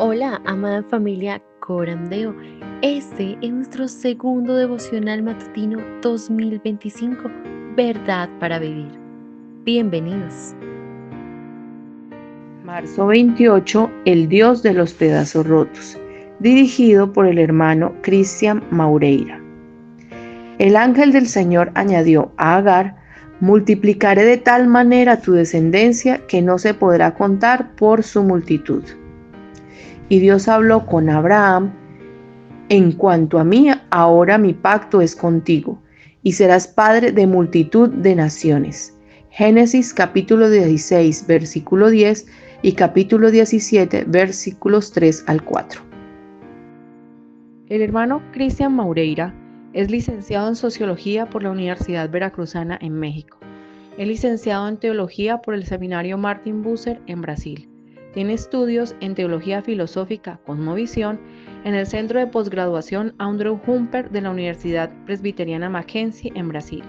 Hola, amada familia Corandeo. Este es nuestro segundo devocional matutino 2025, Verdad para Vivir. Bienvenidos. Marzo 28, El Dios de los pedazos rotos, dirigido por el hermano Cristian Maureira. El ángel del Señor añadió a Agar: multiplicaré de tal manera tu descendencia que no se podrá contar por su multitud. Y Dios habló con Abraham: en cuanto a mí, ahora mi pacto es contigo, y serás padre de multitud de naciones. Génesis capítulo 16, versículo 10 y capítulo 17, versículos 3 al 4. El hermano Cristian Maureira es licenciado en Sociología por la Universidad Veracruzana en México. Es licenciado en Teología por el Seminario Martin Bucer en Brasil. Tiene estudios en Teología Filosófica Cosmovisión en el Centro de Posgraduación Andrew Humper de la Universidad Presbiteriana Mackenzie en Brasil.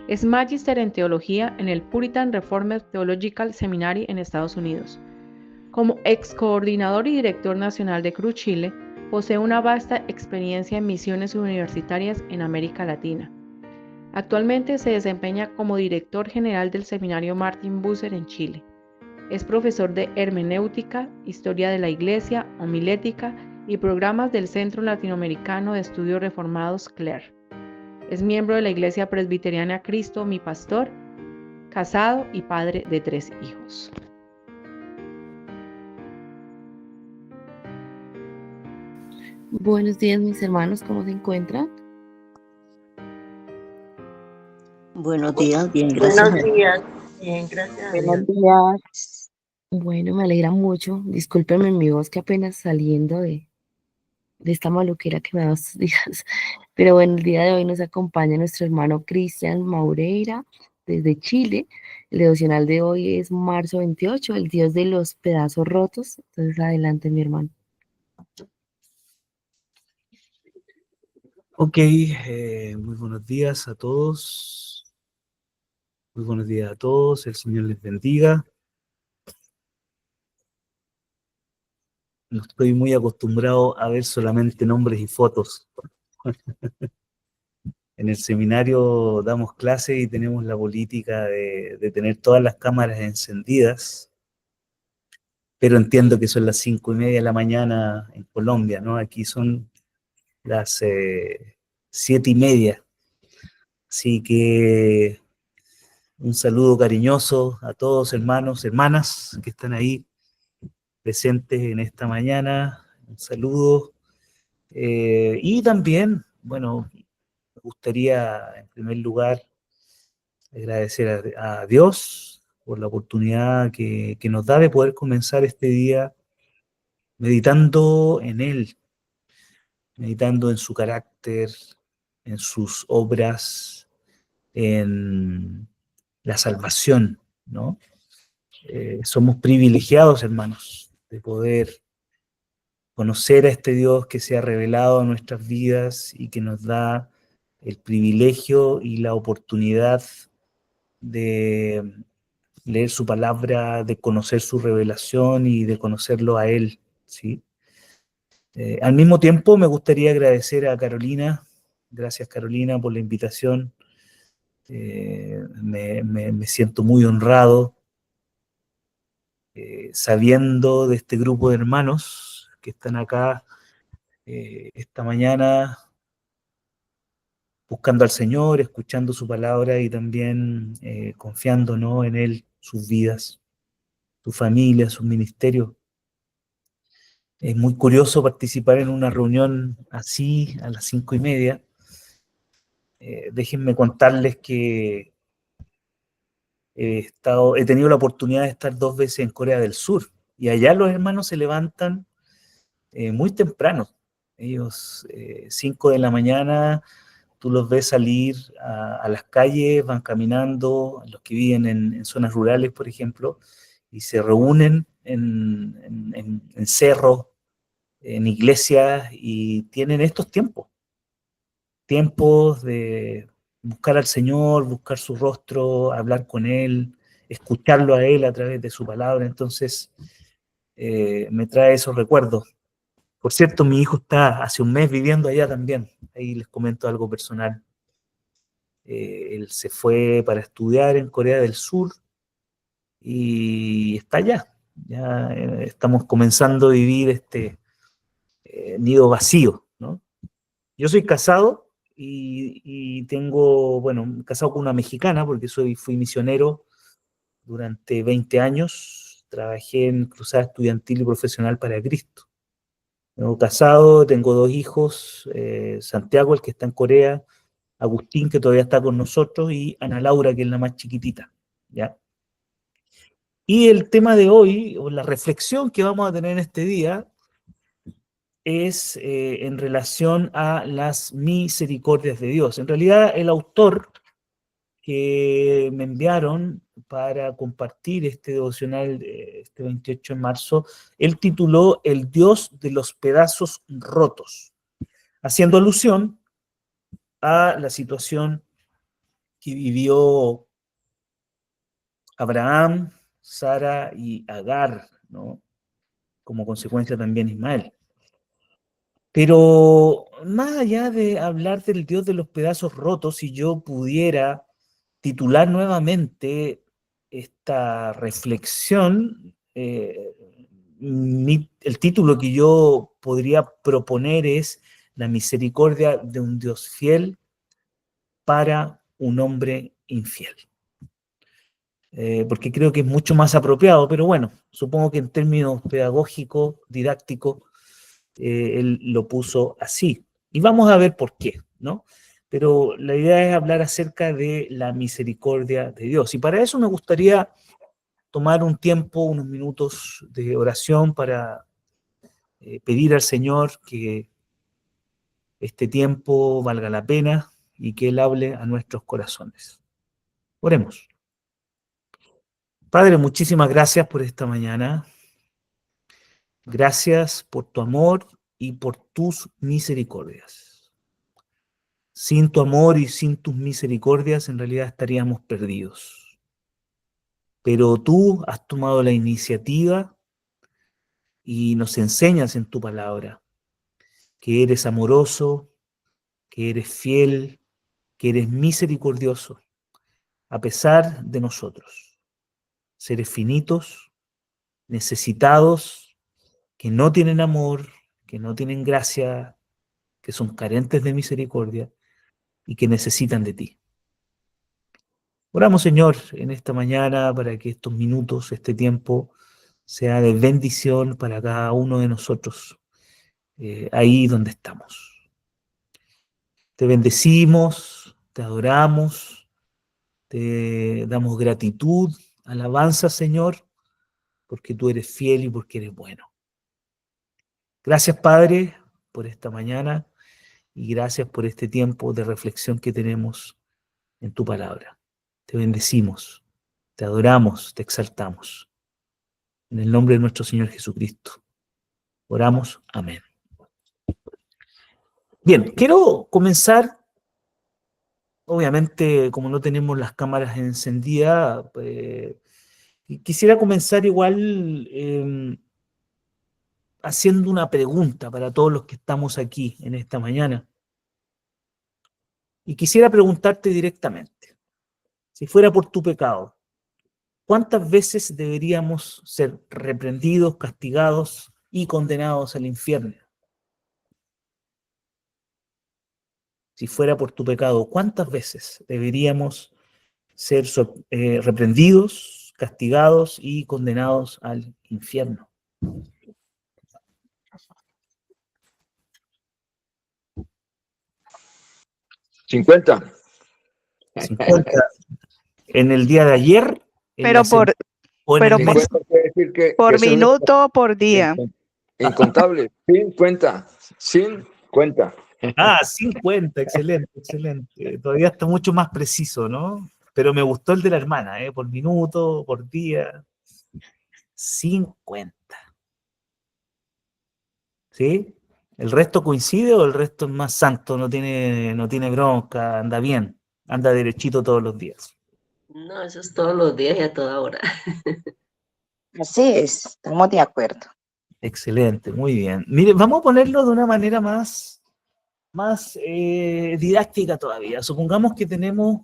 Es magíster en Teología en el Puritan Reformed Theological Seminary en Estados Unidos. Como ex coordinador y director nacional de Cruz Chile, posee una vasta experiencia en misiones universitarias en América Latina. Actualmente se desempeña como director general del Seminario Martin Bucer en Chile. Es profesor de hermenéutica, historia de la Iglesia, homilética y programas del Centro Latinoamericano de Estudios Reformados CLER. Es miembro de la Iglesia Presbiteriana Cristo Mi Pastor, casado y padre de 3 hijos. Buenos días, mis hermanos, ¿cómo se encuentran? Buenos días, bien, gracias a Buenos Dios. días. Bien, gracias a Dios. Buenos días. Bueno, me alegra mucho. Discúlpenme mi voz que apenas saliendo de esta maluquera que me da estos días. Pero bueno, el día de hoy nos acompaña nuestro hermano Cristian Maureira desde Chile. El devocional de hoy es marzo 28, el Dios de los pedazos rotos. Entonces, adelante, mi hermano. Ok, muy buenos días a todos. Muy buenos días a todos. El Señor les bendiga. No estoy muy acostumbrado a ver solamente nombres y fotos. En el seminario damos clases y tenemos la política de tener todas las cámaras encendidas, pero entiendo que son las 5:30 de la mañana en Colombia, ¿no? Aquí son las 7:30. Así que un saludo cariñoso a todos, hermanos, hermanas que están ahí presentes en esta mañana. Un saludo. Y también, bueno, me gustaría en primer lugar agradecer a Dios por la oportunidad que nos da de poder comenzar este día meditando en Él, meditando en su carácter, en sus obras, en la salvación, ¿no? Somos privilegiados, hermanos, de poder conocer a este Dios que se ha revelado en nuestras vidas y que nos da el privilegio y la oportunidad de leer su palabra, de conocer su revelación y de conocerlo a Él, ¿sí? Al mismo tiempo me gustaría agradecer a Carolina. Gracias, Carolina, por la invitación. Me siento muy honrado sabiendo de este grupo de hermanos que están acá esta mañana buscando al Señor, escuchando su palabra y también confiando, ¿no?, en Él, sus vidas, su familia, sus ministerios. Es muy curioso participar en una reunión así a las 5:30. Déjenme contarles que he tenido la oportunidad de estar 2 veces en Corea del Sur y allá los hermanos se levantan muy temprano. Ellos 5 de la mañana, tú los ves salir a las calles, van caminando, los que viven en zonas rurales, por ejemplo, y se reúnen en cerros, en iglesias, y tienen estos tiempos de buscar al Señor, buscar su rostro, hablar con Él, escucharlo a Él a través de su palabra. Entonces, me trae esos recuerdos. Por cierto, mi hijo está hace un mes viviendo allá también. Ahí les comento algo personal. Él se fue para estudiar en Corea del Sur y está allá. Ya estamos comenzando a vivir este nido vacío, ¿no? Yo soy casado y tengo, bueno, casado con una mexicana porque fui misionero durante 20 años. Trabajé en Cruzada Estudiantil y Profesional para Cristo. Tengo casado, tengo 2 hijos, Santiago, el que está en Corea, Agustín, que todavía está con nosotros, y Ana Laura, que es la más chiquitita, ¿ya? Y el tema de hoy, o la reflexión que vamos a tener en este día, es en relación a las misericordias de Dios. En realidad, el autor que me enviaron para compartir este devocional de este 28 de marzo, él tituló El Dios de los pedazos rotos, haciendo alusión a la situación que vivió Abraham, Sara y Agar, ¿no? Como consecuencia también Ismael. Pero más allá de hablar del Dios de los pedazos rotos, si yo pudiera titular nuevamente esta reflexión, el título que yo podría proponer es La misericordia de un Dios fiel para un hombre infiel. Porque creo que es mucho más apropiado, pero bueno, supongo que en términos pedagógicos, didácticos, él lo puso así. Y vamos a ver por qué, ¿no? Pero la idea es hablar acerca de la misericordia de Dios. Y para eso me gustaría tomar un tiempo, unos minutos de oración para pedir al Señor que este tiempo valga la pena y que Él hable a nuestros corazones. Oremos. Padre, muchísimas gracias por esta mañana. Gracias por tu amor y por tus misericordias. Sin tu amor y sin tus misericordias, en realidad estaríamos perdidos. Pero tú has tomado la iniciativa y nos enseñas en tu palabra que eres amoroso, que eres fiel, que eres misericordioso, a pesar de nosotros, seres finitos, necesitados, que no tienen amor, que no tienen gracia, que son carentes de misericordia y que necesitan de ti. Oramos, Señor, en esta mañana para que estos minutos, este tiempo, sea de bendición para cada uno de nosotros, ahí donde estamos. Te bendecimos, te adoramos, te damos gratitud, alabanza, Señor, porque tú eres fiel y porque eres bueno. Gracias, Padre, por esta mañana y gracias por este tiempo de reflexión que tenemos en tu palabra. Te bendecimos, te adoramos, te exaltamos. En el nombre de nuestro Señor Jesucristo. Oramos. Amén. Bien, quiero comenzar, obviamente, como no tenemos las cámaras encendidas, quisiera comenzar igual haciendo una pregunta para todos los que estamos aquí en esta mañana. Y quisiera preguntarte directamente, si fuera por tu pecado, ¿cuántas veces deberíamos ser reprendidos, castigados y condenados al infierno? Si fuera por tu pecado, ¿cuántas veces deberíamos ser reprendidos, castigados y condenados al infierno? ¿50? 50 en el día de ayer. Pero o en el mes. 50 quiere decir que por es el minuto o por día. incontable. 50. 50. Ah, 50, excelente, excelente. Todavía está mucho más preciso, ¿no? Pero me gustó el de la hermana, por minuto, por día. 50. ¿Sí? ¿El resto coincide o el resto es más santo? No tiene bronca, anda bien, anda derechito todos los días. No, eso es todos los días y a toda hora. Así es, estamos de acuerdo. Excelente, muy bien. Mire, vamos a ponerlo de una manera más didáctica todavía. Supongamos que tenemos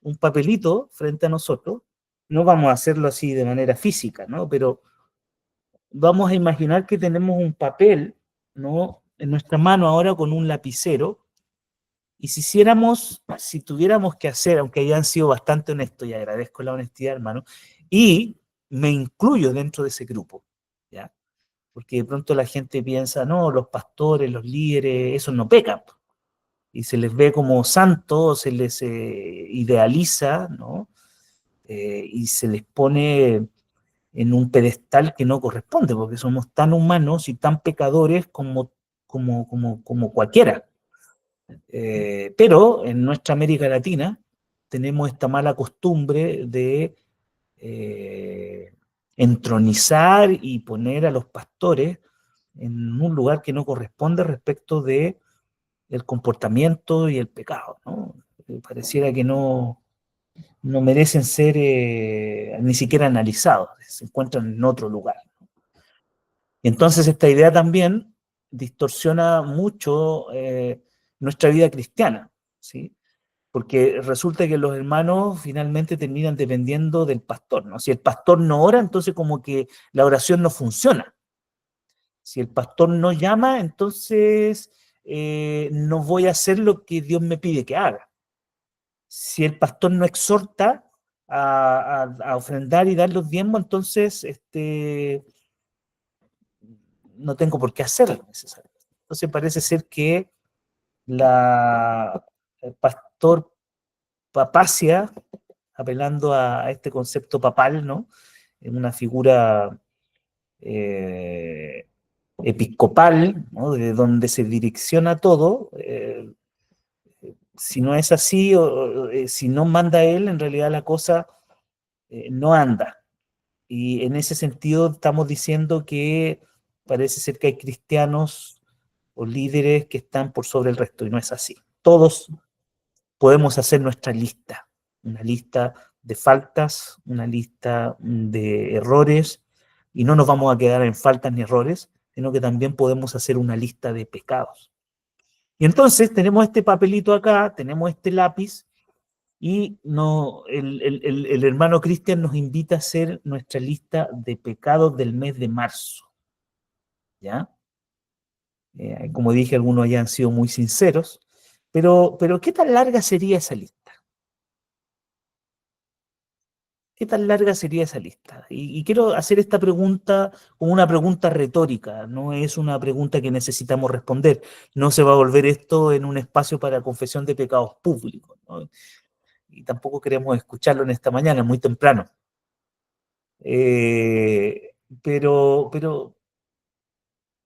un papelito frente a nosotros. No vamos a hacerlo así de manera física, ¿no? Pero vamos a imaginar que tenemos un papel, ¿no? En nuestra mano ahora con un lapicero. Y si tuviéramos que hacer, aunque hayan sido bastante honestos, y agradezco la honestidad, hermano, y me incluyo dentro de ese grupo, ¿ya? Porque de pronto la gente piensa, no, los pastores, los líderes, esos no pecan, y se les ve como santos, se les idealiza, ¿no? Y se les pone en un pedestal que no corresponde, porque somos tan humanos y tan pecadores como cualquiera. Pero en nuestra América Latina tenemos esta mala costumbre de entronizar y poner a los pastores en un lugar que no corresponde respecto de el comportamiento y el pecado, ¿no? Pareciera que no merecen ser ni siquiera analizados, se encuentran en otro lugar. Y entonces esta idea también distorsiona mucho nuestra vida cristiana, ¿sí? Porque resulta que los hermanos finalmente terminan dependiendo del pastor, ¿no? Si el pastor no ora, entonces como que la oración no funciona. Si el pastor no llama, entonces no voy a hacer lo que Dios me pide que haga. Si el pastor no exhorta a ofrendar y dar los diezmos, entonces no tengo por qué hacerlo necesariamente. Entonces parece ser que el pastor papacia, apelando a este concepto papal, ¿no? En una figura eh, episcopal, ¿no? De donde se direcciona todo, si no es así, si no manda él, en realidad la cosa no anda. Y en ese sentido estamos diciendo que parece ser que hay cristianos o líderes que están por sobre el resto, y no es así. Todos podemos hacer nuestra lista, una lista de faltas, una lista de errores, y no nos vamos a quedar en faltas ni errores, sino que también podemos hacer una lista de pecados. Y entonces tenemos este papelito acá, tenemos este lápiz, y no, el hermano Cristian nos invita a hacer nuestra lista de pecados del mes de marzo, ¿ya? Como dije, algunos ya han sido muy sinceros, pero ¿qué tan larga sería esa lista? ¿Qué tan larga sería esa lista? Y quiero hacer esta pregunta como una pregunta retórica, no es una pregunta que necesitamos responder. No se va a volver esto en un espacio para confesión de pecados públicos, ¿no? Y tampoco queremos escucharlo en esta mañana, muy temprano. Pero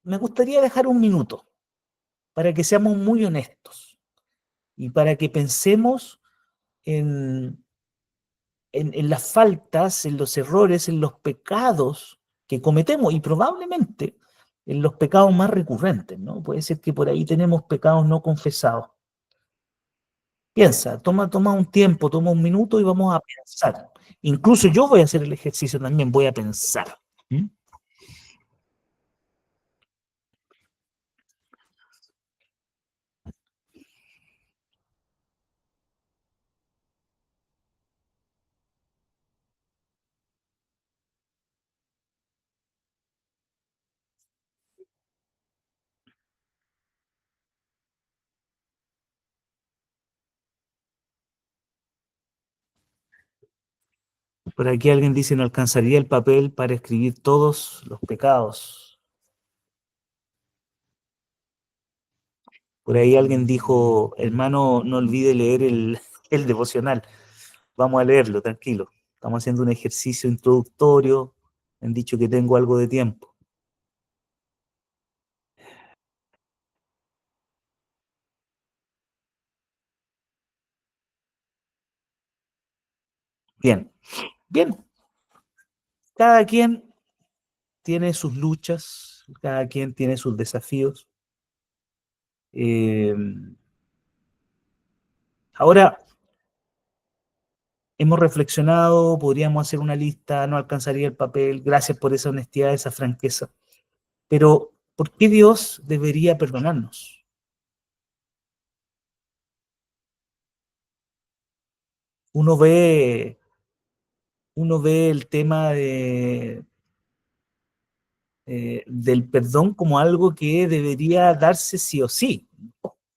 me gustaría dejar un minuto para que seamos muy honestos y para que pensemos en en las faltas, en los errores, en los pecados que cometemos y probablemente en los pecados más recurrentes, ¿no? Puede ser que por ahí tenemos pecados no confesados. Piensa, toma un tiempo, toma un minuto y vamos a pensar. Incluso yo voy a hacer el ejercicio también, voy a pensar. ¿Mm? Por aquí alguien dice, no alcanzaría el papel para escribir todos los pecados. Por ahí alguien dijo, hermano, no olvide leer el devocional. Vamos a leerlo, tranquilo. Estamos haciendo un ejercicio introductorio. Me han dicho que tengo algo de tiempo. Bien, bien. Cada quien tiene sus luchas, cada quien tiene sus desafíos. Eh, ahora, hemos reflexionado, podríamos hacer una lista, no alcanzaría el papel, gracias por esa honestidad, esa franqueza. Pero, ¿por qué Dios debería perdonarnos? Uno ve el tema del perdón como algo que debería darse sí o sí.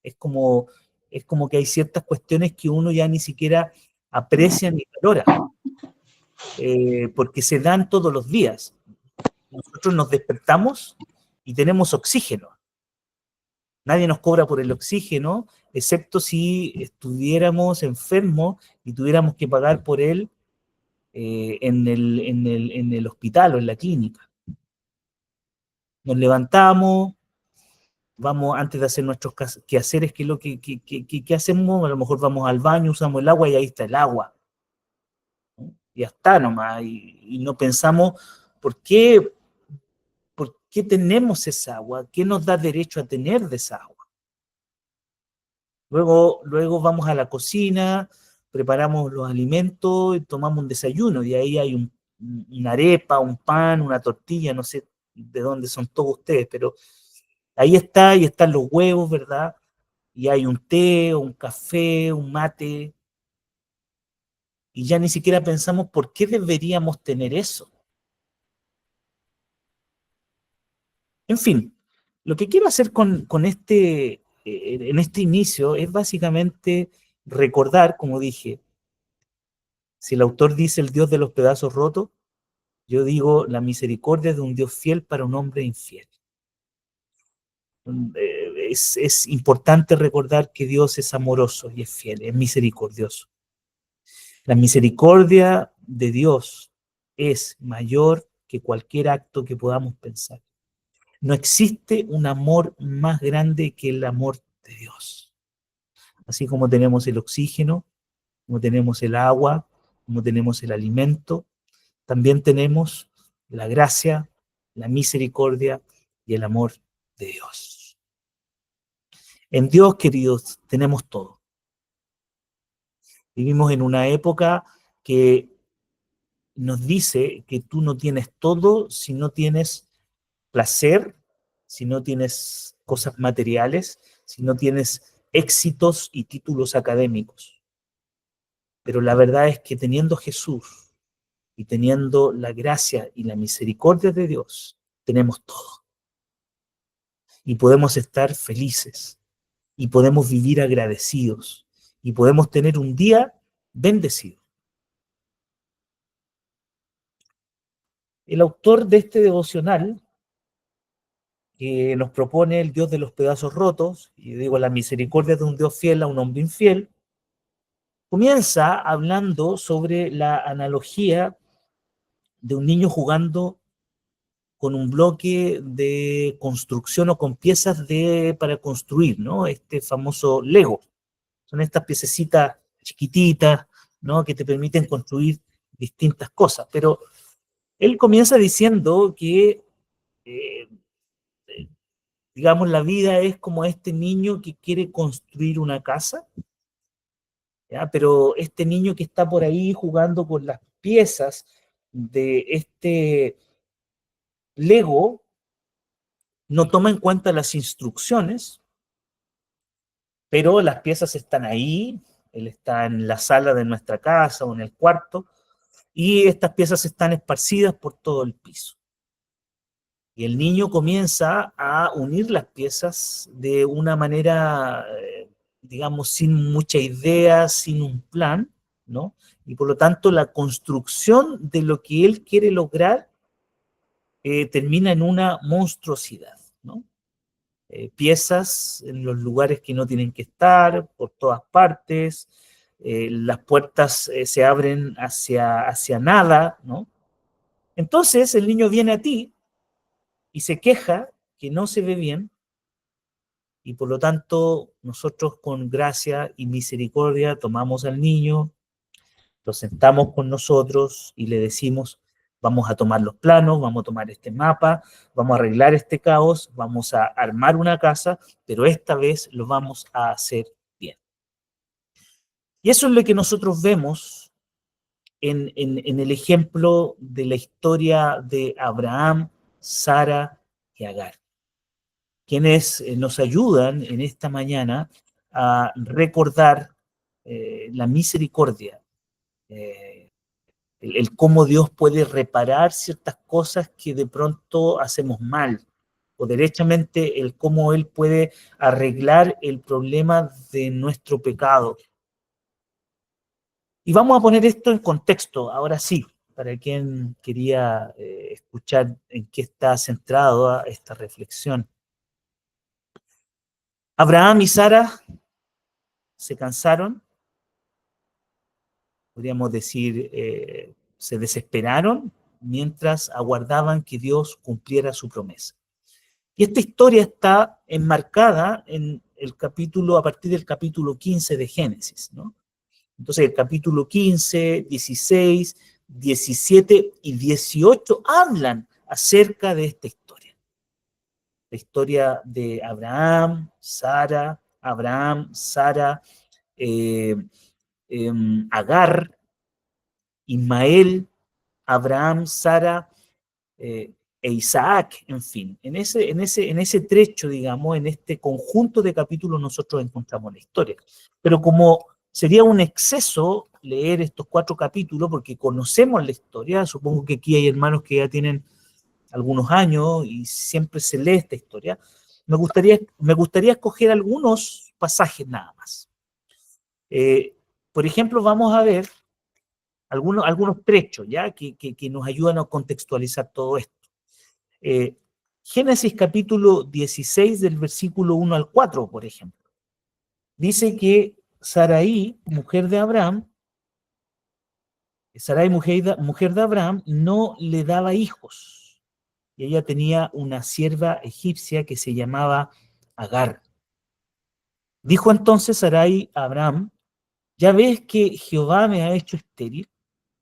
Es como, es como que hay ciertas cuestiones que uno ya ni siquiera aprecia ni valora, porque se dan todos los días. Nosotros nos despertamos y tenemos oxígeno. Nadie nos cobra por el oxígeno, excepto si estuviéramos enfermos y tuviéramos que pagar por él en el hospital o en la clínica. Nos levantamos, vamos antes de hacer nuestros quehaceres, que es lo que hacemos, a lo mejor vamos al baño, usamos el agua y ahí está el agua. ¿No? Y ya está nomás, y no pensamos por qué tenemos esa agua, qué nos da derecho a tener de esa agua. Luego vamos a la cocina, preparamos los alimentos y tomamos un desayuno, y ahí hay una arepa, un pan, una tortilla, no sé de dónde son todos ustedes, pero ahí están los huevos, ¿verdad? Y hay un té, un café, un mate, y ya ni siquiera pensamos por qué deberíamos tener eso. En fin, lo que quiero hacer en este inicio es básicamente recordar, como dije, si el autor dice el Dios de los pedazos rotos, yo digo la misericordia de un Dios fiel para un hombre infiel. Es importante recordar que Dios es amoroso y es fiel, es misericordioso. La misericordia de Dios es mayor que cualquier acto que podamos pensar. No existe un amor más grande que el amor de Dios. Así como tenemos el oxígeno, como tenemos el agua, como tenemos el alimento, también tenemos la gracia, la misericordia y el amor de Dios. En Dios, queridos, tenemos todo. Vivimos en una época que nos dice que tú no tienes todo si no tienes placer, si no tienes cosas materiales, si no tienes éxitos y títulos académicos. Pero la verdad es que teniendo Jesús y teniendo la gracia y la misericordia de Dios, tenemos todo. Y podemos estar felices, y podemos vivir agradecidos, y podemos tener un día bendecido. El autor de este devocional, que nos propone el Dios de los pedazos rotos, y digo la misericordia de un Dios fiel a un hombre infiel, comienza hablando sobre la analogía de un niño jugando con un bloque de construcción o con piezas para construir, ¿no? Este famoso Lego. Son estas piececitas chiquititas, ¿no? Que te permiten construir distintas cosas. Pero él comienza diciendo que, eh, digamos, la vida es como este niño que quiere construir una casa, ¿ya? Pero este niño que está por ahí jugando con las piezas de este Lego no toma en cuenta las instrucciones, pero las piezas están ahí, él está en la sala de nuestra casa o en el cuarto, y estas piezas están esparcidas por todo el piso. Y el niño comienza a unir las piezas de una manera, digamos, sin mucha idea, sin un plan, ¿no? Y por lo tanto la construcción de lo que él quiere lograr termina en una monstruosidad, ¿no? Piezas en los lugares que no tienen que estar, por todas partes, las puertas se abren hacia nada, ¿no? Entonces el niño viene a ti y se queja que no se ve bien, y por lo tanto nosotros con gracia y misericordia tomamos al niño, lo sentamos con nosotros y le decimos, vamos a tomar los planos, vamos a tomar este mapa, vamos a arreglar este caos, vamos a armar una casa, pero esta vez lo vamos a hacer bien. Y eso es lo que nosotros vemos en el ejemplo de la historia de Abraham, Sara y Agar, quienes nos ayudan en esta mañana a recordar la misericordia, el cómo Dios puede reparar ciertas cosas que de pronto hacemos mal, o derechamente el cómo Él puede arreglar el problema de nuestro pecado. Y vamos a poner esto en contexto, ahora sí, para quien quería escuchar en qué está centrada esta reflexión. Abraham y Sara se cansaron, podríamos decir, se desesperaron mientras aguardaban que Dios cumpliera su promesa. Y esta historia está enmarcada en el capítulo, a partir del capítulo 15 de Génesis, ¿no? Entonces, el capítulo 15, 16, 17 y 18 hablan acerca de esta historia. La historia de Abraham, Sara, Agar, Ismael, Abraham, Sara e Isaac, en fin. En ese trecho, digamos, en este conjunto de capítulos nosotros encontramos la historia. Pero como sería un exceso leer estos 4 capítulos, porque conocemos la historia, supongo que aquí hay hermanos que ya tienen algunos años y siempre se lee esta historia, me gustaría escoger algunos pasajes nada más. Por ejemplo, vamos a ver algunos trechos, ¿ya? Que nos ayudan a contextualizar todo esto. Génesis capítulo 16 del versículo 1 al 4, por ejemplo. Dice que Sarai, mujer de Abraham, mujer de Abraham, no le daba hijos. Y ella tenía una sierva egipcia que se llamaba Agar. Dijo entonces Sarai a Abraham: ya ves que Jehová me ha hecho estéril,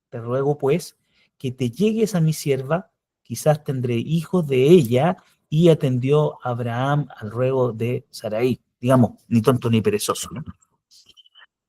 te ruego pues que te llegues a mi sierva, quizás tendré hijos de ella. Y atendió Abraham al ruego de Sarai. Digamos, ni tonto ni perezoso, ¿no?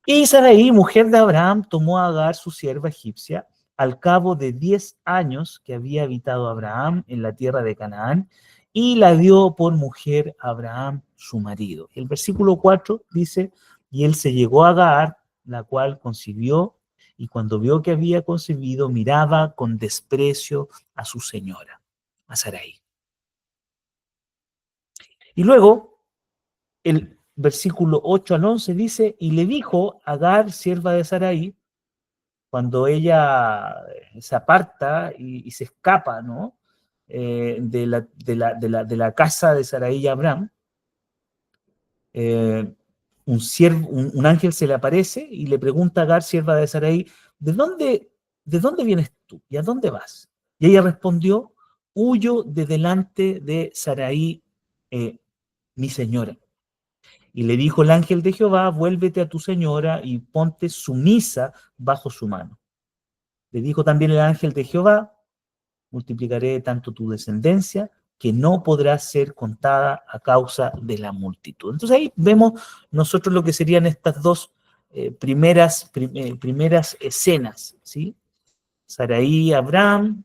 Y Sarai, mujer de Abraham, tomó a Agar, su sierva egipcia, al cabo de 10 años que había habitado Abraham en la tierra de Canaán, y la dio por mujer a Abraham, su marido. El versículo 4 dice: y él se llegó a Agar, la cual concibió, y cuando vio que había concebido, miraba con desprecio a su señora, a Sarai. Y luego, el versículo 8 al 11 dice: y le dijo Agar, sierva de Sarai, cuando ella se aparta y se escapa, ¿no? De la casa de Sarai y Abraham, un ángel se le aparece y le pregunta a Agar, sierva de Sarai: ¿de dónde vienes tú y a dónde vas? Y ella respondió: huyo de delante de Sarai, mi señora. Y le dijo el ángel de Jehová: vuélvete a tu señora y ponte sumisa bajo su mano. Le dijo también el ángel de Jehová: multiplicaré tanto tu descendencia que no podrá ser contada a causa de la multitud. Entonces ahí vemos nosotros lo que serían estas dos primeras escenas, ¿sí? Sarai y Abraham,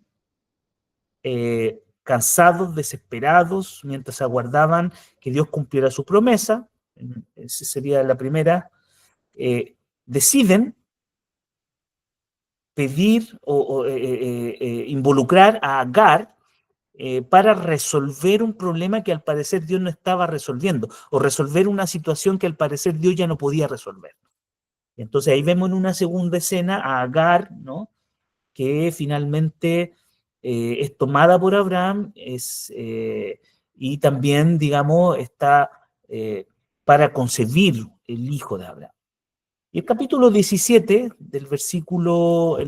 cansados, desesperados, mientras aguardaban que Dios cumpliera su promesa. Esa sería la primera. Deciden pedir o involucrar a Agar para resolver un problema que al parecer Dios no estaba resolviendo, o resolver una situación que al parecer Dios ya no podía resolver. Entonces ahí vemos en una segunda escena a Agar, ¿no? Que finalmente es tomada por Abraham, y también, digamos, está para concebir el hijo de Abraham. Y el capítulo 17, el versículo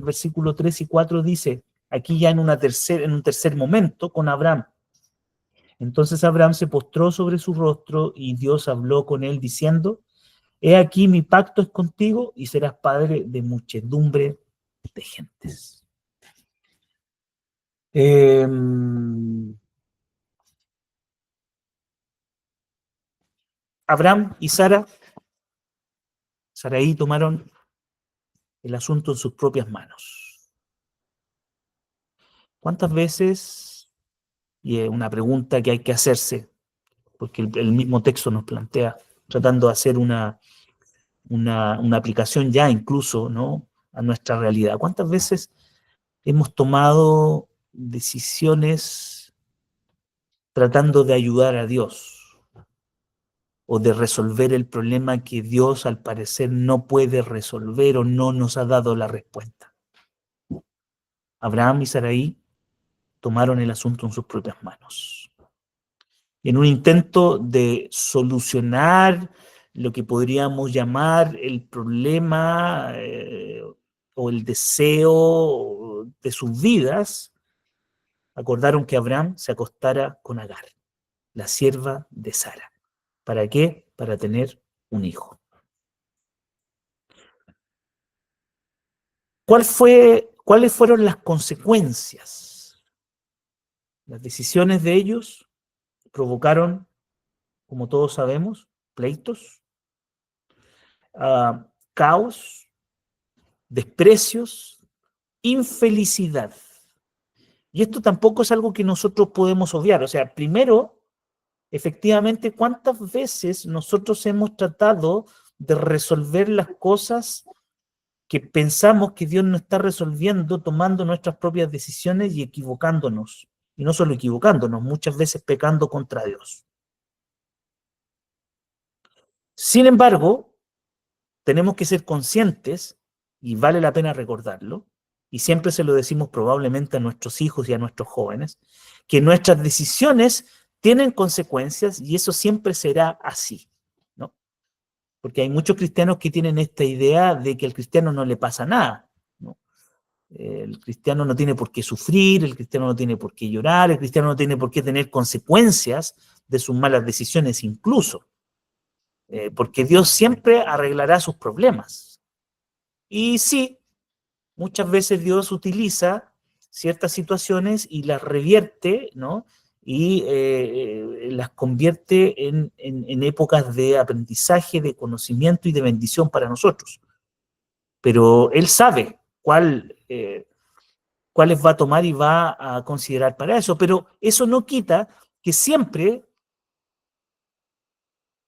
3 y 4 dice, aquí ya en un tercer momento, con Abraham. Entonces Abraham se postró sobre su rostro y Dios habló con él diciendo: he aquí mi pacto es contigo y serás padre de muchedumbre de gentes. Abraham y Sarai tomaron el asunto en sus propias manos. ¿Cuántas veces, y es una pregunta que hay que hacerse, porque el mismo texto nos plantea, tratando de hacer una aplicación ya incluso, ¿no?, a nuestra realidad. ¿Cuántas veces hemos tomado decisiones tratando de ayudar a Dios o de resolver el problema que Dios al parecer no puede resolver o no nos ha dado la respuesta? Abraham y Sarai tomaron el asunto en sus propias manos. En un intento de solucionar lo que podríamos llamar el problema o el deseo de sus vidas, acordaron que Abraham se acostara con Agar, la sierva de Sara. ¿Para qué? Para tener un hijo. ¿Cuáles fueron las consecuencias? Las decisiones de ellos provocaron, como todos sabemos, pleitos, caos, desprecios, infelicidad. Y esto tampoco es algo que nosotros podemos obviar. O sea, primero, efectivamente, ¿cuántas veces nosotros hemos tratado de resolver las cosas que pensamos que Dios no está resolviendo, tomando nuestras propias decisiones y equivocándonos? Y no solo equivocándonos, muchas veces pecando contra Dios. Sin embargo, tenemos que ser conscientes, y vale la pena recordarlo, y siempre se lo decimos probablemente a nuestros hijos y a nuestros jóvenes, que nuestras decisiones tienen consecuencias y eso siempre será así, ¿no? Porque hay muchos cristianos que tienen esta idea de que al cristiano no le pasa nada, ¿no? El cristiano no tiene por qué sufrir, el cristiano no tiene por qué llorar, el cristiano no tiene por qué tener consecuencias de sus malas decisiones incluso, porque Dios siempre arreglará sus problemas. Y sí, muchas veces Dios utiliza ciertas situaciones y las revierte, ¿no? Y las convierte en épocas de aprendizaje, de conocimiento y de bendición para nosotros. Pero Él sabe cuáles va a tomar y va a considerar para eso. Pero eso no quita que siempre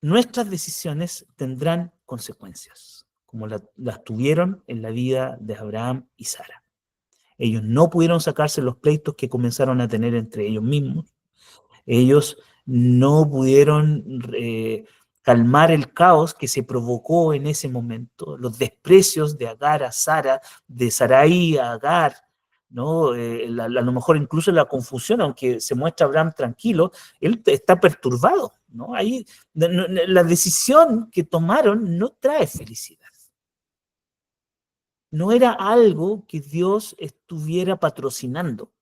nuestras decisiones tendrán consecuencias, como las tuvieron en la vida de Abraham y Sara. Ellos no pudieron sacarse los pleitos que comenzaron a tener entre ellos mismos. Ellos no pudieron calmar el caos que se provocó en ese momento, los desprecios de Agar a Sara, de Sarai a Agar, ¿no? A lo mejor incluso la confusión, aunque se muestra Abraham tranquilo, él está perturbado, ¿no? Ahí, la decisión que tomaron no trae felicidad. No era algo que Dios estuviera patrocinando.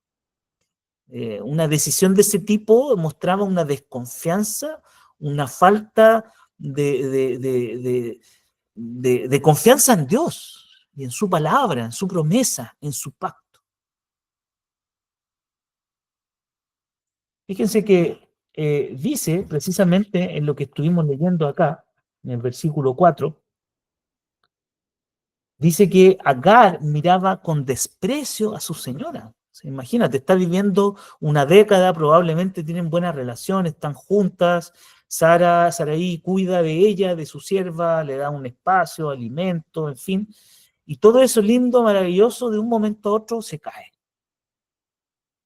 Una decisión de ese tipo mostraba una desconfianza, una falta de confianza en Dios y en su palabra, en su promesa, en su pacto. Fíjense que dice precisamente en lo que estuvimos leyendo acá, en el versículo 4, dice que Agar miraba con desprecio a su señora. O sea, imagínate, está viviendo una década, probablemente tienen buenas relaciones, están juntas, Sarai cuida de ella, de su sierva, le da un espacio, alimento, en fin. Y todo eso lindo, maravilloso, de un momento a otro se cae.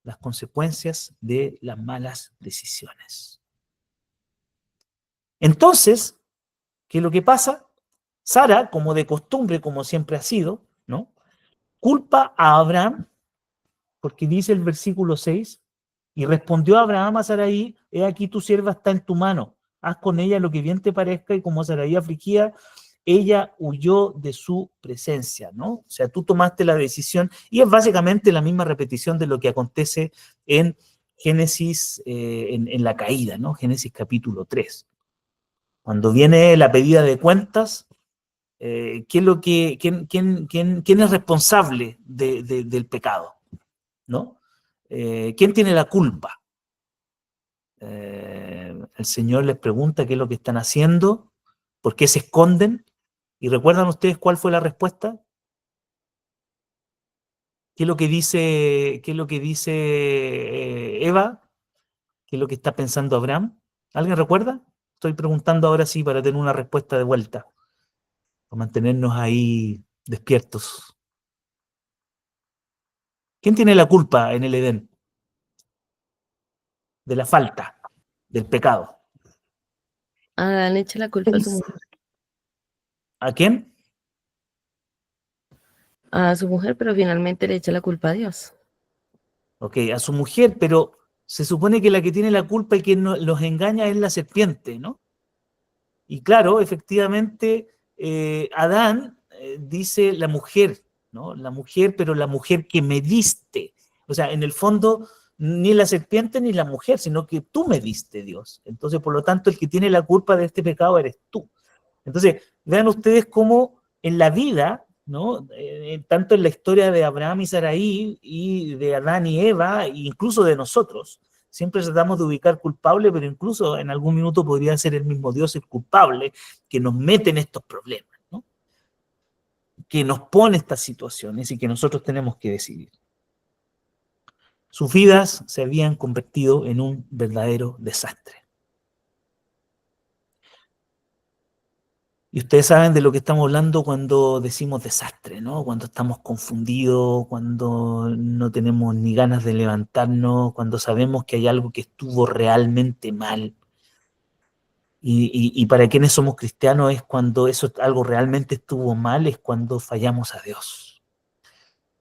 Las consecuencias de las malas decisiones. Entonces, ¿qué es lo que pasa? Sara, como de costumbre, como siempre ha sido, ¿no?, culpa a Abraham, porque dice el versículo 6, y respondió Abraham a Sarai, he aquí tu sierva está en tu mano, haz con ella lo que bien te parezca, y como Sarai afligía, ella huyó de su presencia, ¿no? O sea, tú tomaste la decisión, y es básicamente la misma repetición de lo que acontece en Génesis, en la caída, ¿no? Génesis capítulo 3. Cuando viene la pedida de cuentas, quién es responsable del pecado, ¿no? ¿Quién tiene la culpa? El Señor les pregunta qué es lo que están haciendo, por qué se esconden, y ¿recuerdan ustedes cuál fue la respuesta? ¿Qué es lo que dice Eva? ¿Qué es lo que está pensando Abraham? ¿Alguien recuerda? Estoy preguntando ahora sí para tener una respuesta de vuelta, para mantenernos ahí despiertos. ¿Quién tiene la culpa en el Edén? De la falta, del pecado. Adán le echa la culpa a su mujer. ¿A quién? A su mujer, pero finalmente le echa la culpa a Dios. Ok, a su mujer, pero se supone que la que tiene la culpa y que los engaña es la serpiente, ¿no? Y claro, efectivamente, Adán dice la mujer, ¿no? La mujer, pero la mujer que me diste. O sea, en el fondo, ni la serpiente ni la mujer, sino que tú me diste, Dios. Entonces, por lo tanto, el que tiene la culpa de este pecado eres tú. Entonces, vean ustedes cómo en la vida, ¿no? Tanto en la historia de Abraham y Saraí, y de Adán y Eva, e incluso de nosotros, siempre tratamos de ubicar culpable, pero incluso en algún minuto podría ser el mismo Dios el culpable que nos mete en estos problemas, ¿no? Que nos pone estas situaciones y que nosotros tenemos que decidir. Sus vidas se habían convertido en un verdadero desastre. Y ustedes saben de lo que estamos hablando cuando decimos desastre, ¿no? Cuando estamos confundidos, cuando no tenemos ni ganas de levantarnos, cuando sabemos que hay algo que estuvo realmente mal. Y para quienes somos cristianos es cuando eso algo realmente estuvo mal, es cuando fallamos a Dios.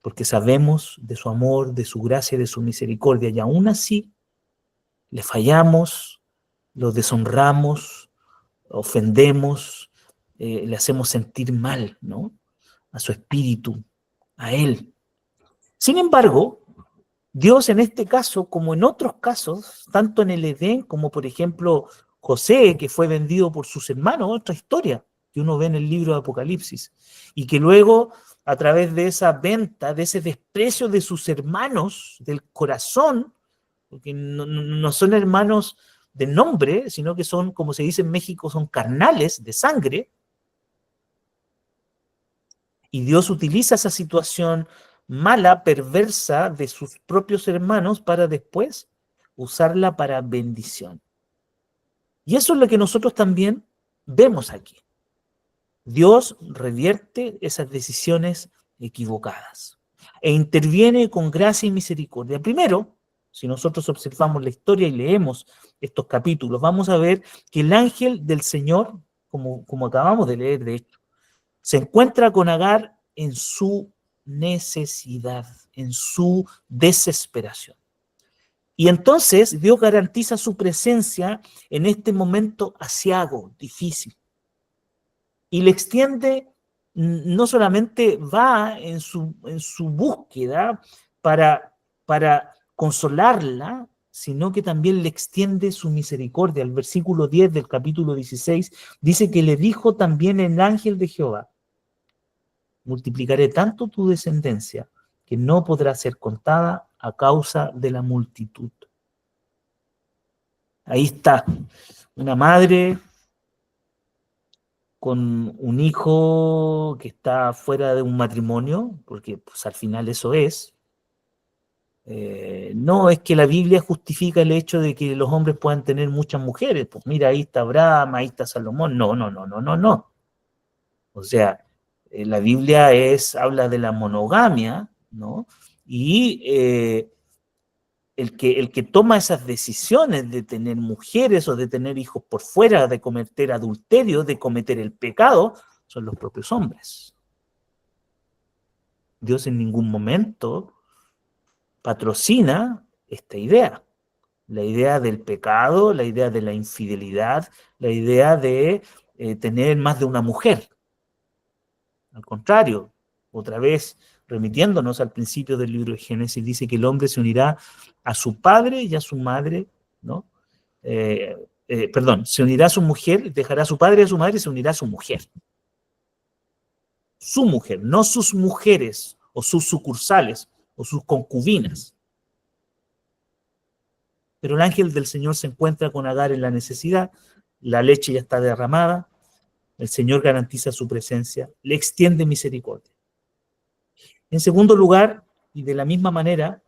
Porque sabemos de su amor, de su gracia, de su misericordia, y aún así le fallamos, lo deshonramos, ofendemos, le hacemos sentir mal, ¿no? A su espíritu, a Él. Sin embargo, Dios en este caso, como en otros casos, tanto en el Edén como por ejemplo José, que fue vendido por sus hermanos, otra historia que uno ve en el libro de Apocalipsis, y que luego a través de esa venta, de ese desprecio de sus hermanos, del corazón, porque no son hermanos de nombre, sino que son, como se dice en México, son carnales de sangre, y Dios utiliza esa situación mala, perversa de sus propios hermanos para después usarla para bendición. Y eso es lo que nosotros también vemos aquí. Dios revierte esas decisiones equivocadas e interviene con gracia y misericordia. Primero, si nosotros observamos la historia y leemos estos capítulos, vamos a ver que el ángel del Señor, como acabamos de leer de hecho, se encuentra con Agar en su necesidad, en su desesperación. Y entonces Dios garantiza su presencia en este momento aciago, difícil. Y le extiende, no solamente va en su búsqueda para consolarla, sino que también le extiende su misericordia. El versículo 10 del capítulo 16 dice que le dijo también el ángel de Jehová: multiplicaré tanto tu descendencia que no podrá ser contada a causa de la multitud. Ahí está, una madre con un hijo que está fuera de un matrimonio, porque pues, al final eso es. No es que la Biblia justifica el hecho de que los hombres puedan tener muchas mujeres. Pues mira, ahí está Abraham, ahí está Salomón. No, no, no, no, no, no. O sea, la Biblia habla de la monogamia, ¿no? Y el que toma esas decisiones de tener mujeres o de tener hijos por fuera, de cometer adulterio, de cometer el pecado, son los propios hombres. Dios en ningún momento patrocina esta idea. La idea del pecado, la idea de la infidelidad, la idea de tener más de una mujer. Al contrario, otra vez, remitiéndonos al principio del libro de Génesis, dice que el hombre se unirá a su padre y a su madre, ¿no? Se unirá a su mujer, dejará a su padre y a su madre y se unirá a su mujer. Su mujer, no sus mujeres o sus sucursales o sus concubinas. Pero el ángel del Señor se encuentra con Agar en la necesidad, la leche ya está derramada, el Señor garantiza su presencia, le extiende misericordia. En segundo lugar, Y de la misma manera,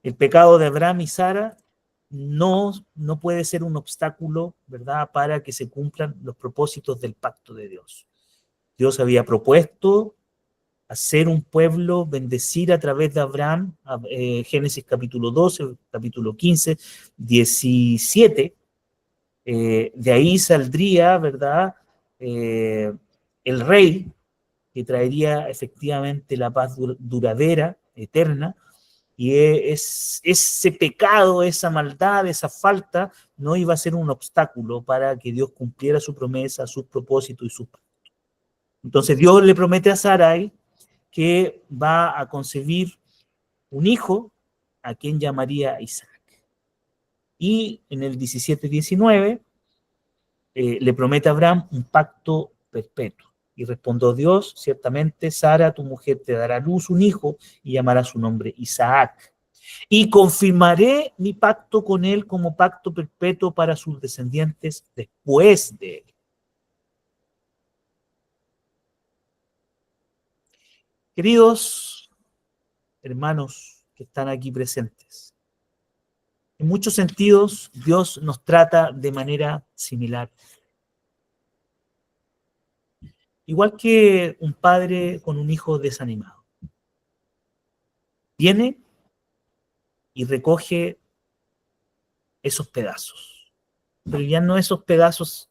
el pecado de Abraham y Sara no puede ser un obstáculo, ¿verdad?, para que se cumplan los propósitos del pacto de Dios. Dios había propuesto hacer un pueblo, bendecir a través de Abraham, Génesis capítulo 12, capítulo 15, 17, de ahí saldría, ¿verdad?, el rey que traería efectivamente la paz duradera, eterna, y ese pecado, esa maldad, esa falta, no iba a ser un obstáculo para que Dios cumpliera su promesa, sus propósitos y sus pactos. Entonces Dios le promete a Sarai que va a concebir un hijo a quien llamaría Isaac. Y en el 17-19 le promete a Abraham un pacto perpetuo. Y respondió Dios, ciertamente Sara, tu mujer, te dará a luz un hijo y llamará su nombre Isaac. Y confirmaré mi pacto con él como pacto perpetuo para sus descendientes después de él. Queridos hermanos que están aquí presentes, en muchos sentidos Dios nos trata de manera similar. Igual que un padre con un hijo desanimado. Viene y recoge esos pedazos. Pero ya no esos pedazos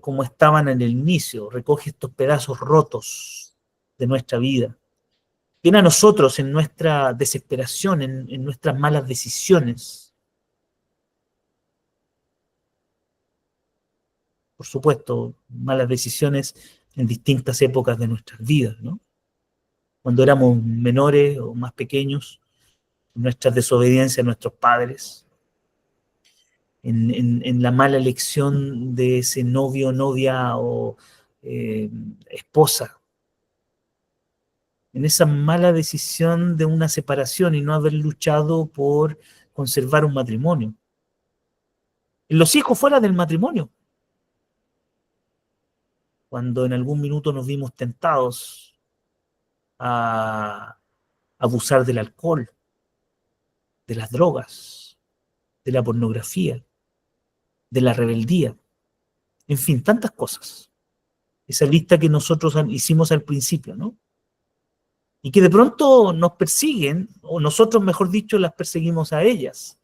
como estaban en el inicio. Recoge estos pedazos rotos de nuestra vida. Viene a nosotros en nuestra desesperación, en nuestras malas decisiones. Por supuesto, malas decisiones en distintas épocas de nuestras vidas, ¿no? Cuando éramos menores o más pequeños, nuestras desobediencias a nuestros padres, en la mala elección de ese novio, novia o esposa, en esa mala decisión de una separación y no haber luchado por conservar un matrimonio. En los hijos fuera del matrimonio, cuando en algún minuto nos vimos tentados a abusar del alcohol, de las drogas, de la pornografía, de la rebeldía, en fin, tantas cosas. Esa lista que nosotros hicimos al principio, ¿no? Y que de pronto nos persiguen, o nosotros, mejor dicho, las perseguimos a ellas.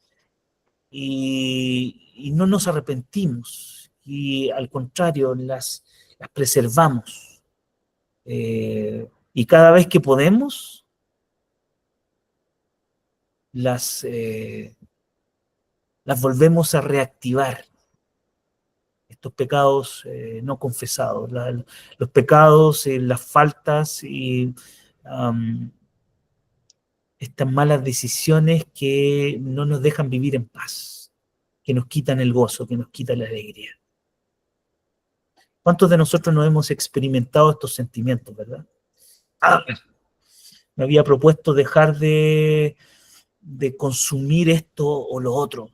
Y no nos arrepentimos, y al contrario, las preservamos. Y cada vez que podemos, las volvemos a reactivar. Estos pecados no confesados, los pecados, las faltas y estas malas decisiones que no nos dejan vivir en paz, que nos quitan el gozo, que nos quitan la alegría. ¿Cuántos de nosotros no hemos experimentado estos sentimientos, verdad? Me había propuesto dejar de consumir esto o lo otro.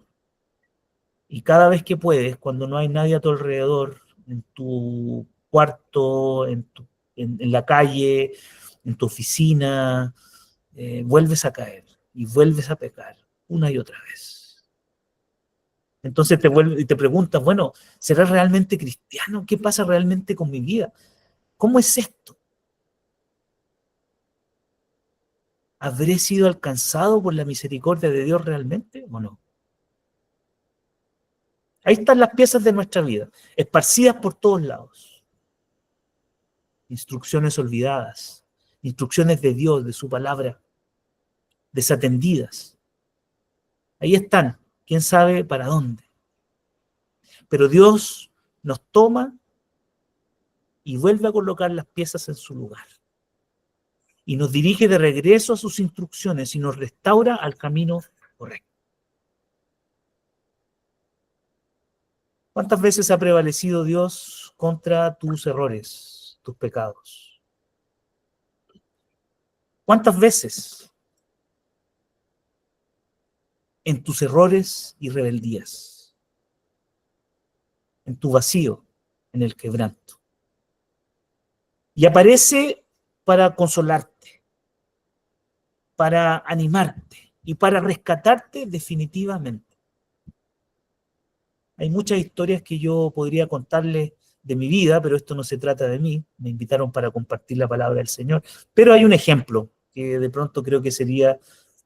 Y cada vez que puedes, cuando no hay nadie a tu alrededor, en tu cuarto, en la calle, en tu oficina, vuelves a caer y vuelves a pecar una y otra vez. Entonces te preguntas, bueno, ¿seré realmente cristiano? ¿Qué pasa realmente con mi vida? ¿Cómo es esto? ¿Habré sido alcanzado por la misericordia de Dios realmente o no? Ahí están las piezas de nuestra vida, esparcidas por todos lados. Instrucciones olvidadas, instrucciones de Dios, de su palabra, desatendidas. Ahí están, quién sabe para dónde. Pero Dios nos toma y vuelve a colocar las piezas en su lugar. Y nos dirige de regreso a sus instrucciones y nos restaura al camino correcto. ¿Cuántas veces ha prevalecido Dios contra tus errores, tus pecados? ¿Cuántas veces en tus errores y rebeldías, en tu vacío, en el quebranto? Y aparece para consolarte, para animarte y para rescatarte definitivamente. Hay muchas historias que yo podría contarles de mi vida, pero esto no se trata de mí. Me invitaron para compartir la palabra del Señor. Pero hay un ejemplo que de pronto creo que sería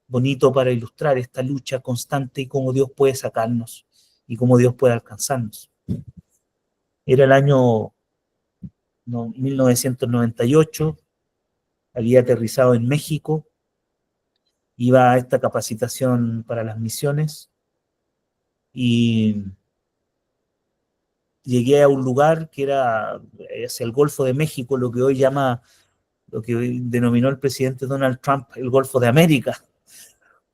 bonito para ilustrar esta lucha constante y cómo Dios puede sacarnos y cómo Dios puede alcanzarnos. Era el año 1998, había aterrizado en México, iba a esta capacitación para las misiones y llegué a un lugar que era hacia el Golfo de México, lo que hoy denominó el presidente Donald Trump el Golfo de América.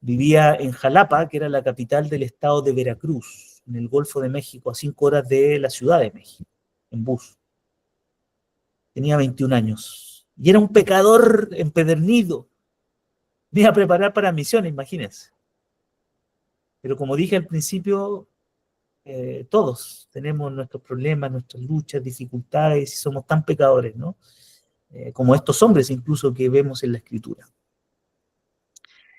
Vivía en Jalapa, que era la capital del estado de Veracruz, en el Golfo de México, a 5 horas de la Ciudad de México, en bus. Tenía 21 años y era un pecador empedernido. Me iba a preparar para misiones, imagínense. Pero como dije al principio, todos tenemos nuestros problemas, nuestras luchas, dificultades, y somos tan pecadores, ¿no? Como estos hombres incluso que vemos en la Escritura.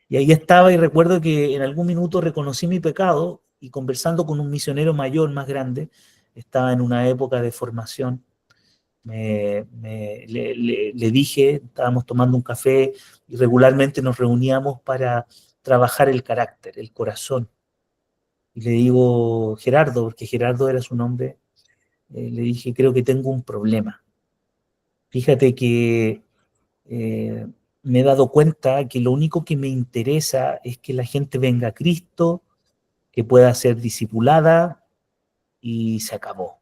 Y ahí estaba, y recuerdo que en algún minuto reconocí mi pecado, y conversando con un misionero mayor, más grande, estaba en una época de formación, le dije, estábamos tomando un café, y regularmente nos reuníamos para trabajar el carácter, el corazón. Y le digo, Gerardo, porque Gerardo era su nombre, le dije, creo que tengo un problema. Fíjate que me he dado cuenta que lo único que me interesa es que la gente venga a Cristo, que pueda ser discipulada, y se acabó.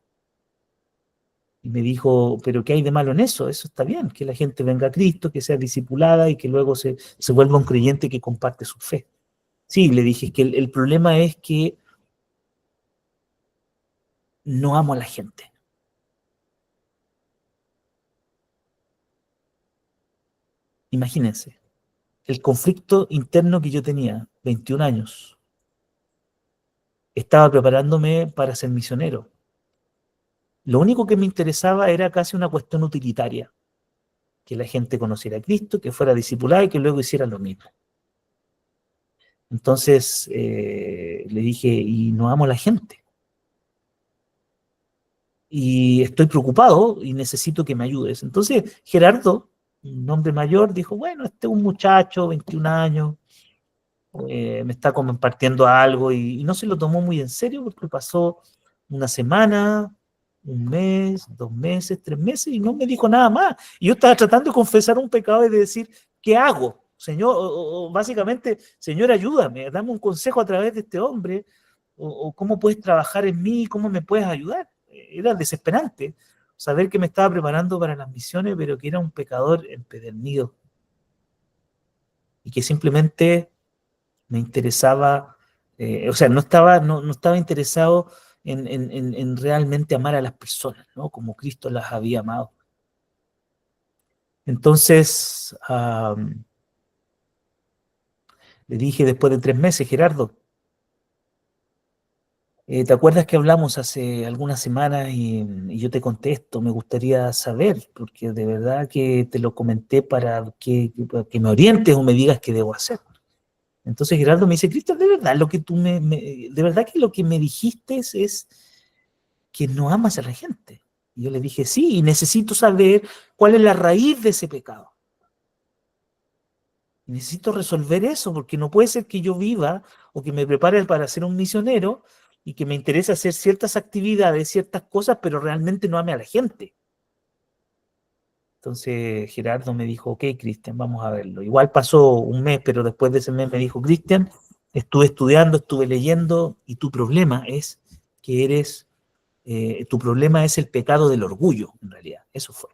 Y me dijo, ¿pero qué hay de malo en eso? Eso está bien, que la gente venga a Cristo, que sea discipulada y que luego se vuelva un creyente que comparte su fe. Sí, le dije, es que el problema es que no amo a la gente. Imagínense, el conflicto interno que yo tenía, 21 años. Estaba preparándome para ser misionero. Lo único que me interesaba era casi una cuestión utilitaria, que la gente conociera a Cristo, que fuera discipulada y que luego hiciera lo mismo. Entonces le dije, y no amo a la gente. Y estoy preocupado y necesito que me ayudes. Entonces Gerardo, un hombre mayor, dijo, bueno, este es un muchacho, 21 años, me está compartiendo algo, y no se lo tomó muy en serio porque pasó una semana, un mes, 2 meses, 3 meses, y no me dijo nada más. Y yo estaba tratando de confesar un pecado y de decir, ¿qué hago? Señor, o básicamente, Señor, ayúdame, dame un consejo a través de este hombre, o cómo puedes trabajar en mí, cómo me puedes ayudar. Era desesperante saber que me estaba preparando para las misiones, pero que era un pecador empedernido y que simplemente me interesaba, o sea, no estaba interesado en realmente amar a las personas, ¿no? Como Cristo las había amado. Entonces, le dije después de 3 meses, Gerardo, ¿te acuerdas que hablamos hace algunas semanas y yo te conté esto? Me gustaría saber, porque de verdad que te lo comenté para que me orientes o me digas qué debo hacer. Entonces Gerardo me dice, Cristian, de verdad de verdad que lo que me dijiste es que no amas a la gente. Y yo le dije, sí, y necesito saber cuál es la raíz de ese pecado. Necesito resolver eso, porque no puede ser que yo viva o que me prepare para ser un misionero y que me interese hacer ciertas actividades, ciertas cosas, pero realmente no ame a la gente. Entonces Gerardo me dijo, ok, Cristian, vamos a verlo. Igual pasó un mes, pero después de ese mes me dijo, Cristian, estuve estudiando, estuve leyendo, y tu problema es que tu problema es el pecado del orgullo, en realidad. Eso fue.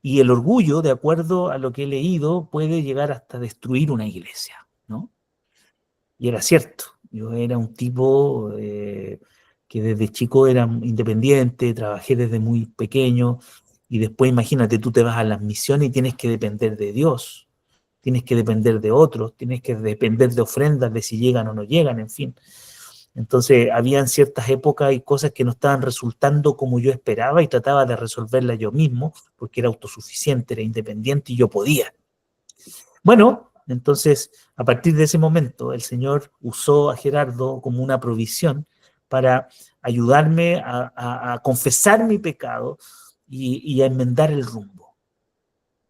Y el orgullo, de acuerdo a lo que he leído, puede llegar hasta destruir una iglesia, ¿no? Y era cierto. Yo era un tipo que desde chico era independiente, trabajé desde muy pequeño, y después imagínate, tú te vas a las misiones y tienes que depender de Dios, tienes que depender de otros, tienes que depender de ofrendas, de si llegan o no llegan, en fin. Entonces, habían ciertas épocas y cosas que no estaban resultando como yo esperaba, y trataba de resolverlas yo mismo, porque era autosuficiente, era independiente y yo podía. Bueno, Entonces, a partir de ese momento, el Señor usó a Gerardo como una provisión para ayudarme a confesar mi pecado y a enmendar el rumbo.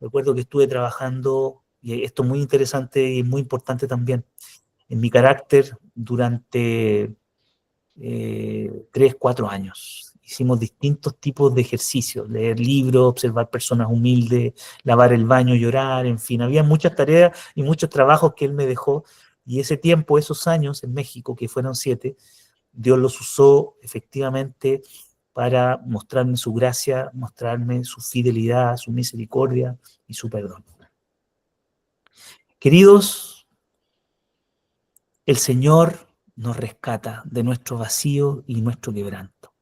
Recuerdo que estuve trabajando, y esto es muy interesante y muy importante también, en mi carácter durante 3, 4 años. Hicimos distintos tipos de ejercicios, leer libros, observar personas humildes, lavar el baño, llorar, en fin, había muchas tareas y muchos trabajos que él me dejó, y ese tiempo, esos años en México, que fueron 7, Dios los usó efectivamente para mostrarme su gracia, mostrarme su fidelidad, su misericordia y su perdón. Queridos, el Señor nos rescata de nuestro vacío y nuestro quebranto.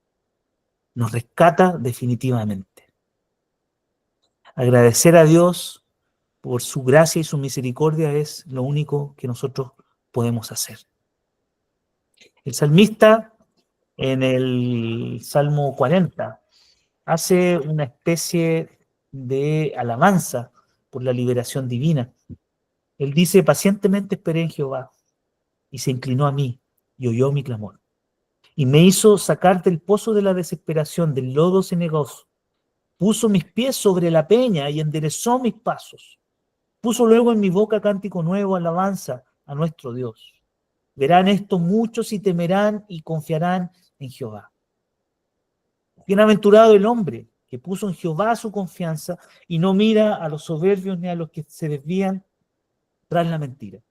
Nos rescata definitivamente. Agradecer a Dios por su gracia y su misericordia es lo único que nosotros podemos hacer. El salmista, en el Salmo 40, hace una especie de alabanza por la liberación divina. Él dice: pacientemente esperé en Jehová, y se inclinó a mí, y oyó mi clamor. Y me hizo sacar del pozo de la desesperación, del lodo cenagoso. Puso mis pies sobre la peña y enderezó mis pasos. Puso luego en mi boca cántico nuevo, alabanza a nuestro Dios. Verán esto muchos y temerán y confiarán en Jehová. Bienaventurado el hombre que puso en Jehová su confianza y no mira a los soberbios ni a los que se desvían tras la mentira.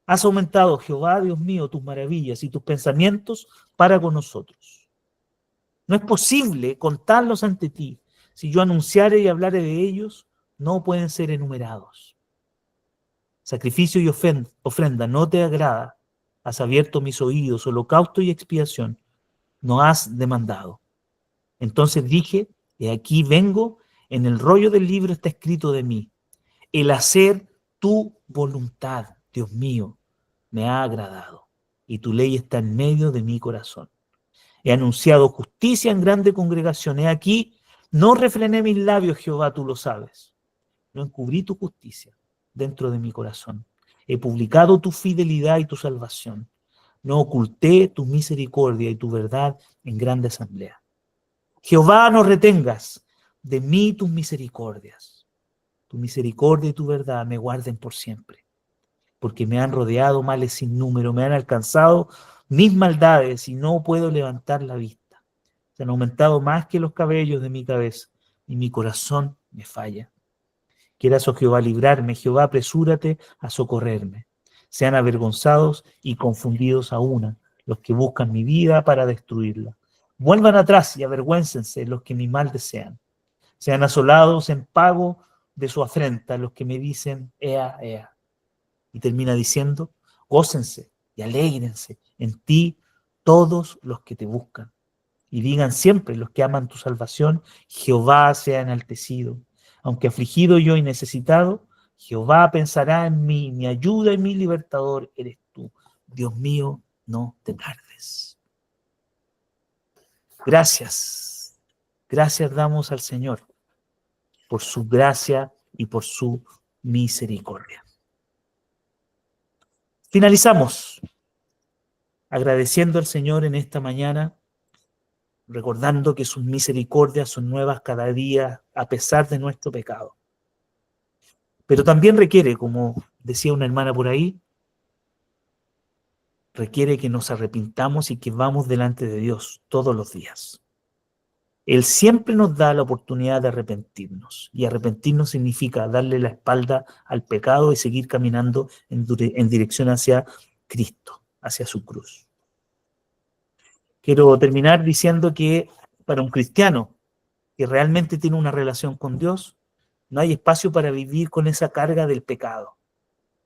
Has aumentado, Jehová, Dios mío, tus maravillas y tus pensamientos para con nosotros. No es posible contarlos ante ti. Si yo anunciare y hablare de ellos, no pueden ser enumerados. Sacrificio y ofrenda no te agrada. Has abierto mis oídos, holocausto y expiación no has demandado. Entonces dije: he aquí vengo, en el rollo del libro está escrito de mí: el hacer tu voluntad, Dios mío, me ha agradado, y tu ley está en medio de mi corazón. He anunciado justicia en grande congregación. He aquí, no refrené mis labios, Jehová, tú lo sabes. No encubrí tu justicia dentro de mi corazón. He publicado tu fidelidad y tu salvación. No oculté tu misericordia y tu verdad en grande asamblea. Jehová, no retengas de mí tus misericordias. Tu misericordia y tu verdad me guarden por siempre. Porque me han rodeado males sin número, me han alcanzado mis maldades y no puedo levantar la vista. Se han aumentado más que los cabellos de mi cabeza y mi corazón me falla. Quieras, oh Jehová, librarme, Jehová, apresúrate a socorrerme. Sean avergonzados y confundidos a una los que buscan mi vida para destruirla. Vuelvan atrás y avergüéncense los que mi mal desean. Sean asolados en pago de su afrenta los que me dicen: ea, ea. Y termina diciendo: gócense y alégrense en ti todos los que te buscan. Y digan siempre los que aman tu salvación: Jehová sea enaltecido. Aunque afligido yo y necesitado, Jehová pensará en mí, mi ayuda y mi libertador eres tú. Dios mío, no te tardes. Gracias. Gracias damos al Señor por su gracia y por su misericordia. Finalizamos agradeciendo al Señor en esta mañana, recordando que sus misericordias son nuevas cada día a pesar de nuestro pecado. Pero también requiere, como decía una hermana por ahí, requiere que nos arrepintamos y que vamos delante de Dios todos los días. Él siempre nos da la oportunidad de arrepentirnos, y arrepentirnos significa darle la espalda al pecado y seguir caminando en dirección hacia Cristo, hacia su cruz. Quiero terminar diciendo que para un cristiano que realmente tiene una relación con Dios, no hay espacio para vivir con esa carga del pecado.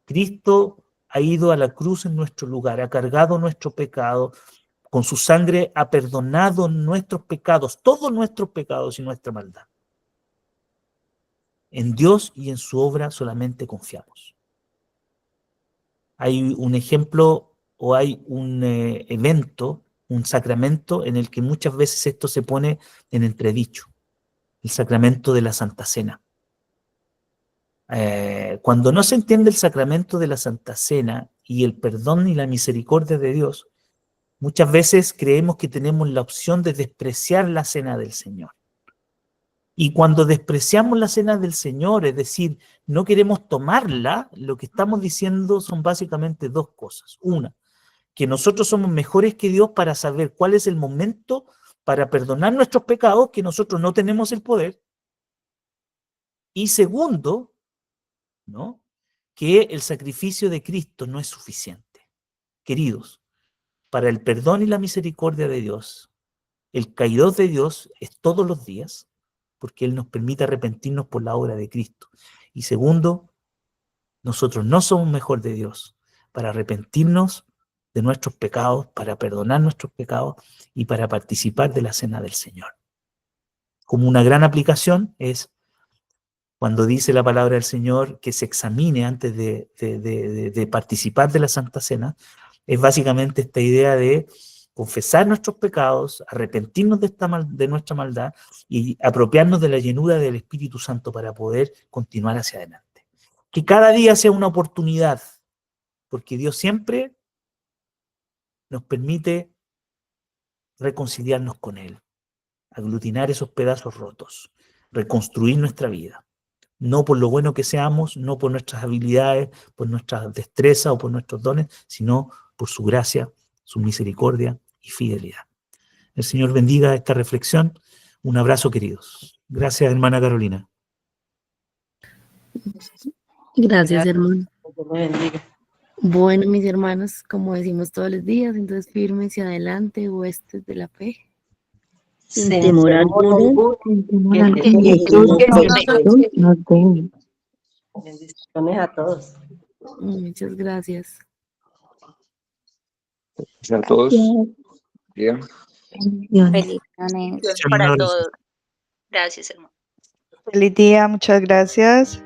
Cristo ha ido a la cruz en nuestro lugar, ha cargado nuestro pecado, con su sangre ha perdonado nuestros pecados, todos nuestros pecados y nuestra maldad. En Dios y en su obra solamente confiamos. Hay un ejemplo o hay un evento, un sacramento en el que muchas veces esto se pone en entredicho: el sacramento de la Santa Cena. Cuando no se entiende el sacramento de la Santa Cena y el perdón y la misericordia de Dios, muchas veces creemos que tenemos la opción de despreciar la cena del Señor. Y cuando despreciamos la cena del Señor, es decir, no queremos tomarla, lo que estamos diciendo son básicamente dos cosas. Una, que nosotros somos mejores que Dios para saber cuál es el momento para perdonar nuestros pecados, que nosotros no tenemos el poder. Y segundo, ¿no?, que el sacrificio de Cristo no es suficiente. Queridos, para el perdón y la misericordia de Dios, el Kairos de Dios es todos los días, porque Él nos permite arrepentirnos por la obra de Cristo. Y segundo, nosotros no somos mejor de Dios para arrepentirnos de nuestros pecados, para perdonar nuestros pecados y para participar de la cena del Señor. Como una gran aplicación es cuando dice la palabra del Señor que se examine antes de participar de la Santa Cena, es básicamente esta idea de confesar nuestros pecados, arrepentirnos de nuestra maldad y apropiarnos de la llenura del Espíritu Santo para poder continuar hacia adelante. Que cada día sea una oportunidad, porque Dios siempre nos permite reconciliarnos con Él, aglutinar esos pedazos rotos, reconstruir nuestra vida. No por lo bueno que seamos, no por nuestras habilidades, por nuestras destrezas o por nuestros dones, sino por su gracia, su misericordia y fidelidad. El Señor bendiga esta reflexión. Un abrazo, queridos. Gracias, hermana Carolina. Gracias, hermano. Dios me bendiga. Bueno, mis hermanos, como decimos todos los días, entonces firmes y adelante, huestes de la fe. Sin temor alguno, Que Jesús nos bendiga. Bendiciones a todos. Muchas gracias. Gracias a todos. Bien. Bendiciones para todos. Gracias, hermano. Feliz día, muchas gracias.